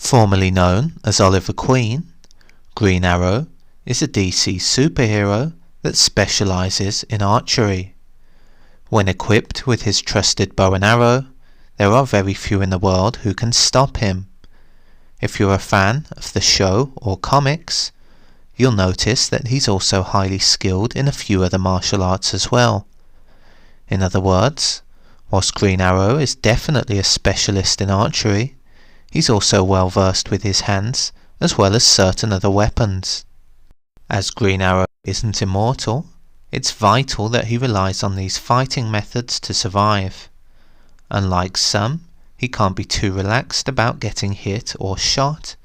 Formerly known as Oliver Queen, Green Arrow is a DC superhero that specializes in archery. When equipped with his trusted bow and arrow, there are very few in the world who can stop him. If you're a fan of the show or comics, you'll notice that he's also highly skilled in a few other martial arts as well. In other words, whilst Green Arrow is definitely a specialist in archery, he's also well versed with his hands as well as certain other weapons. As Green Arrow isn't immortal, it's vital that he relies on these fighting methods to survive. Unlike some, he can't be too relaxed about getting hit or shot,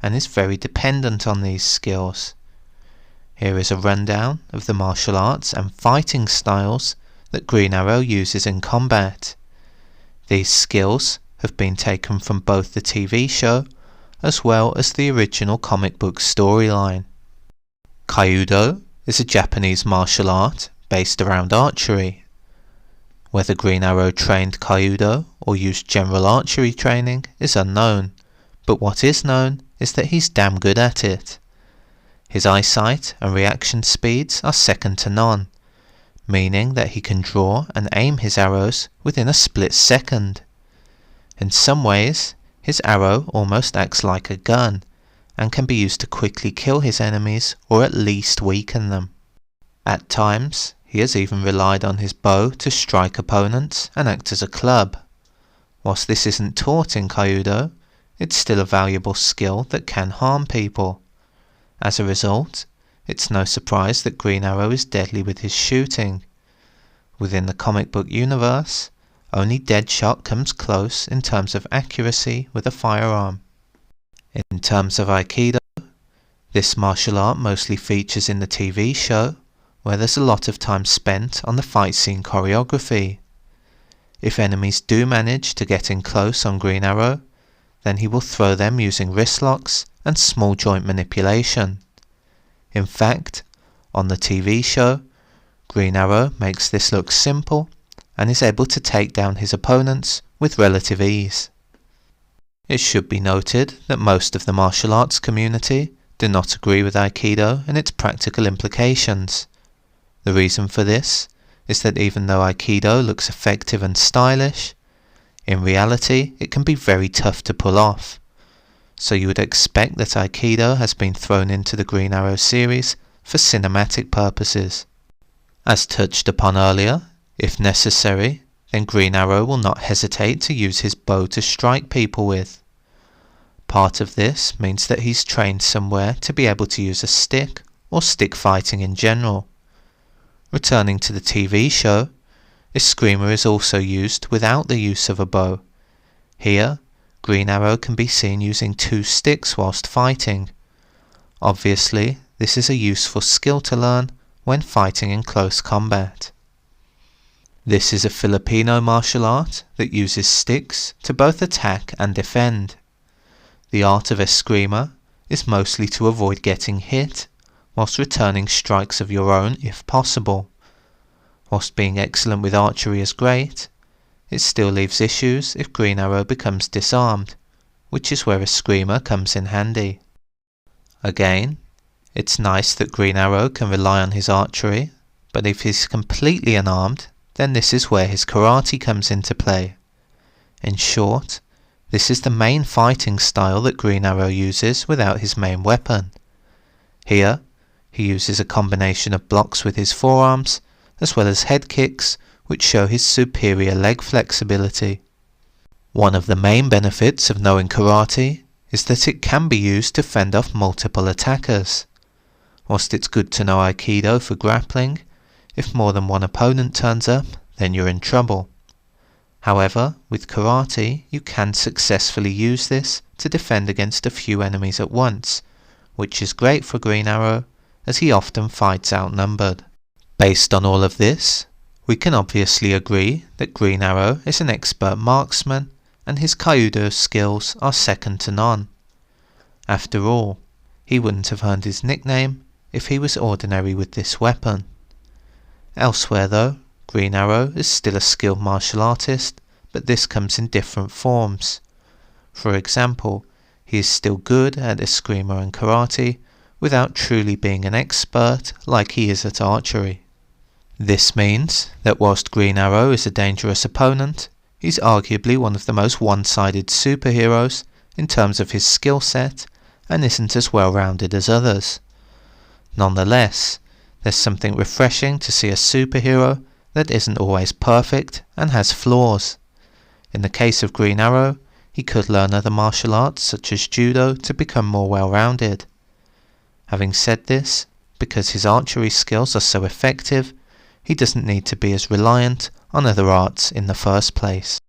and is very dependent on these skills. Here is a rundown of the martial arts and fighting styles that Green Arrow uses in combat. These skills have been taken from both the TV show as well as the original comic book storyline. Kyudo is a Japanese martial art based around archery. Whether Green Arrow trained Kyudo or used general archery training is unknown, but what is known is that he's damn good at it. His eyesight and reaction speeds are second to none, meaning that he can draw and aim his arrows within a split second. In some ways, his arrow almost acts like a gun, and can be used to quickly kill his enemies or at least weaken them. At times, he has even relied on his bow to strike opponents and act as a club. Whilst this isn't taught in Kyudo, it's still a valuable skill that can harm people. As a result, it's no surprise that Green Arrow is deadly with his shooting. Within the comic book universe, only Deadshot comes close in terms of accuracy with a firearm. In terms of Aikido, this martial art mostly features in the TV show, where there's a lot of time spent on the fight scene choreography. If enemies do manage to get in close on Green Arrow, then he will throw them using wrist locks and small joint manipulation. In fact, on the TV show, Green Arrow makes this look simple and is able to take down his opponents with relative ease. It should be noted that most of the martial arts community do not agree with Aikido and its practical implications. The reason for this is that even though Aikido looks effective and stylish, in reality it can be very tough to pull off. So you would expect that Aikido has been thrown into the Green Arrow series for cinematic purposes. As touched upon earlier, if necessary, then Green Arrow will not hesitate to use his bow to strike people with. Part of this means that he's trained somewhere to be able to use a stick or stick fighting in general. Returning to the TV show, Eskrima is also used without the use of a bow. Here, Green Arrow can be seen using 2 sticks whilst fighting. Obviously, this is a useful skill to learn when fighting in close combat. This is a Filipino martial art that uses sticks to both attack and defend. The art of Eskrima is mostly to avoid getting hit, whilst returning strikes of your own if possible. Whilst being excellent with archery is great, it still leaves issues if Green Arrow becomes disarmed, which is where Eskrima comes in handy. Again, it's nice that Green Arrow can rely on his archery, but if he's completely unarmed, then this is where his karate comes into play. In short, this is the main fighting style that Green Arrow uses without his main weapon. Here, he uses a combination of blocks with his forearms, as well as head kicks, which show his superior leg flexibility. One of the main benefits of knowing karate is that it can be used to fend off multiple attackers. Whilst it's good to know Aikido for grappling, if more than one opponent turns up, then you're in trouble. However, with karate, you can successfully use this to defend against a few enemies at once, which is great for Green Arrow, as he often fights outnumbered. Based on all of this, we can obviously agree that Green Arrow is an expert marksman, and his Kyudo skills are second to none. After all, he wouldn't have earned his nickname if he was ordinary with this weapon. Elsewhere though, Green Arrow is still a skilled martial artist, but this comes in different forms. For example, he is still good at Eskrima and Karate, without truly being an expert like he is at archery. This means that whilst Green Arrow is a dangerous opponent, he's arguably one of the most one-sided superheroes in terms of his skill set and isn't as well-rounded as others. Nonetheless, there's something refreshing to see a superhero that isn't always perfect and has flaws. In the case of Green Arrow, he could learn other martial arts such as Judo to become more well-rounded. Having said this, because his archery skills are so effective, he doesn't need to be as reliant on other arts in the first place.